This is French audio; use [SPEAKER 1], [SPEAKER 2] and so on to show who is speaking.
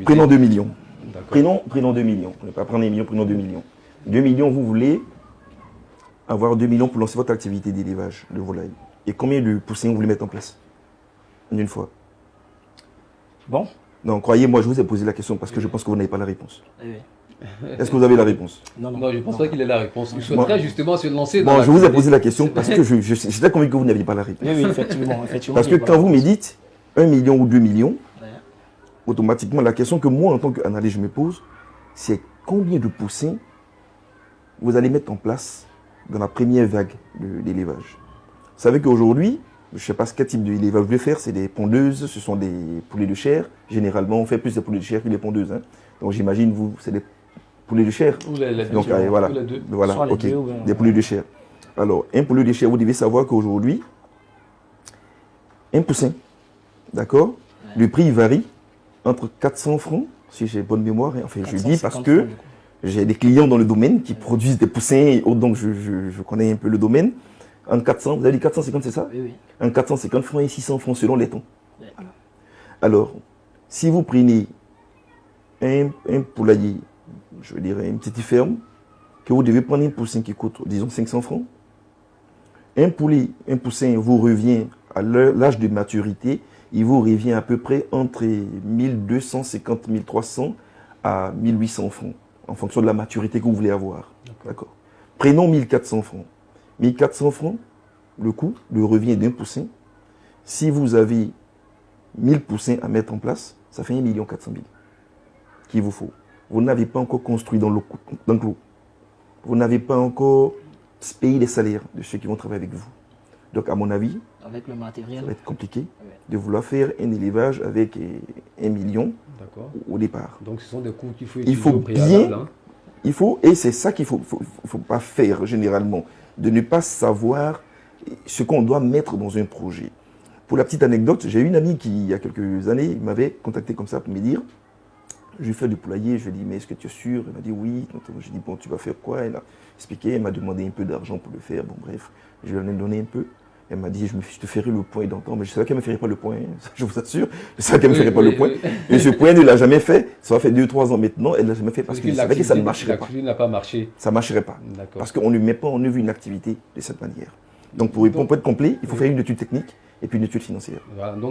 [SPEAKER 1] Prenons 2 millions.
[SPEAKER 2] Prenons 2 millions. On ne va pas prendre 1 million, prenons 2 millions. 2 millions, vous voulez avoir 2 millions pour lancer votre activité d'élevage de volailles. Et combien de poussins vous voulez mettre en place en une fois?
[SPEAKER 1] Bon.
[SPEAKER 2] Non, croyez-moi, je vous ai posé la question parce que je pense que vous n'avez pas la réponse.
[SPEAKER 1] Oui.
[SPEAKER 2] Est-ce que vous avez la réponse?
[SPEAKER 1] Non,
[SPEAKER 3] Non, je ne pense pas qu'il ait la réponse. Il souhaiterait justement se lancer dans
[SPEAKER 2] Bon, je vous ai
[SPEAKER 3] l'activité.
[SPEAKER 2] posé la question parce que j'étais convaincu que vous n'aviez pas la réponse.
[SPEAKER 1] Oui, effectivement.
[SPEAKER 2] Parce que quand vous me dites 1 million ou 2 millions,
[SPEAKER 1] Ouais.
[SPEAKER 2] automatiquement, la question que moi, en tant qu'analyste, je me pose, c'est combien de poussins vous allez mettre en place dans la première vague d'élevage. Vous savez qu'aujourd'hui, je ne sais pas quel type d'élevage vous voulez faire, c'est des pondeuses, ce sont des poulets de chair. Généralement, on fait plus des poulets de chair que des pondeuses. Hein. Donc j'imagine, vous, c'est des poulets de chair.
[SPEAKER 3] Ou les deux.
[SPEAKER 2] Donc voilà,
[SPEAKER 3] Ou les deux.
[SPEAKER 2] voilà,
[SPEAKER 1] Soit les
[SPEAKER 2] ok,
[SPEAKER 1] deux ou bien-
[SPEAKER 2] des poulets de chair. Alors, un poulet de chair, vous devez savoir qu'aujourd'hui, un poussin, d'accord, le prix varie entre 400 francs, si j'ai bonne mémoire, hein. Enfin je dis parce
[SPEAKER 1] 450
[SPEAKER 2] que
[SPEAKER 1] francs, du coup.
[SPEAKER 2] j'ai des clients dans le domaine qui produisent des poussins et autres, donc je connais un peu le domaine. En 400, vous avez dit 450, c'est ça?
[SPEAKER 1] Oui, oui.
[SPEAKER 2] En 450 francs et 600 francs selon les temps.
[SPEAKER 1] Ouais.
[SPEAKER 2] Alors, si vous prenez un poulailler, je veux dire une petite ferme, que vous devez prendre un poussin qui coûte, disons, 500 francs, un poussin vous revient à l'âge de maturité, il vous revient à peu près entre 1250, 1300 à 1800 francs, en fonction de la maturité que vous voulez avoir. D'accord. Prenons 1400 francs. 1400 francs, le coût, le revient d'un poussin. Si vous avez 1000 poussins à mettre en place, ça fait 1 400 000 qu'il vous faut. Vous n'avez pas encore construit dans l'enclos. Vous n'avez pas encore payé les salaires de ceux qui vont travailler avec vous. Donc, à mon avis,
[SPEAKER 1] Avec le
[SPEAKER 2] ça
[SPEAKER 1] matériel.
[SPEAKER 2] va être compliqué de vouloir faire un élevage avec 1 million
[SPEAKER 3] D'accord.
[SPEAKER 2] au départ.
[SPEAKER 3] Donc ce sont des coûts qu'il faut
[SPEAKER 2] Il
[SPEAKER 3] étudier
[SPEAKER 2] faut
[SPEAKER 3] au préalable. Hein.
[SPEAKER 2] et c'est ça qu'il faut pas faire généralement, de ne pas savoir ce qu'on doit mettre dans un projet. Pour la petite anecdote, j'ai une amie qui, il y a quelques années, m'avait contacté comme ça pour me dire, je vais faire du poulailler, je lui ai dit, mais est-ce que tu es sûr? Elle m'a dit oui. Je lui ai dit, bon, tu vas faire quoi? Elle a expliqué, elle m'a demandé un peu d'argent pour le faire, bon bref, je lui en ai donné un peu. Elle m'a dit, je te ferai le point dans le temps, mais je savais qu'elle ne me ferait pas le point, hein, ça, je vous assure. Je savais qu'elle ne me ferait pas le point. Et ce point, elle ne l'a jamais fait. Ça fait 2-3 ans maintenant, elle ne l'a jamais fait parce qu'elle savait que ça ne marcherait pas.
[SPEAKER 3] L'activité n'a pas marché.
[SPEAKER 2] Ça ne marcherait pas.
[SPEAKER 3] D'accord.
[SPEAKER 2] Parce qu'on ne met pas en œuvre une activité de cette manière. Donc pour être complet, il faut faire une étude technique et puis une étude financière.
[SPEAKER 3] Voilà, donc